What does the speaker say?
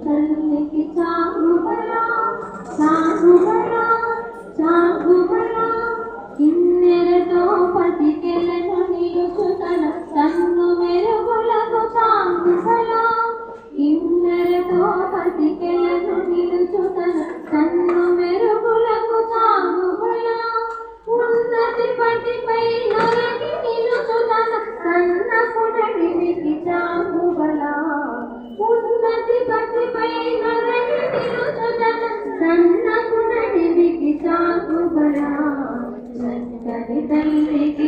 తల్లికి చాగుబలా చాగుబలా చాగుబలా కిన్నెరతో పతికెలను నిలుచుతన కన్ను మెరుగులకు చాగుబలా కిన్నెరతో పతికెలను నిలుచుతన కన్ను మెరుగులకు చాగుబలా ఉన్నతి పతిపై నొరగి నిలుచుతన కన్న కుడలికి చాగుబలా ఉన్నతి పతిపై నొరగి నిలుచుతన కన్న కుడలికి చాగుబలా చక్కని తల్లికి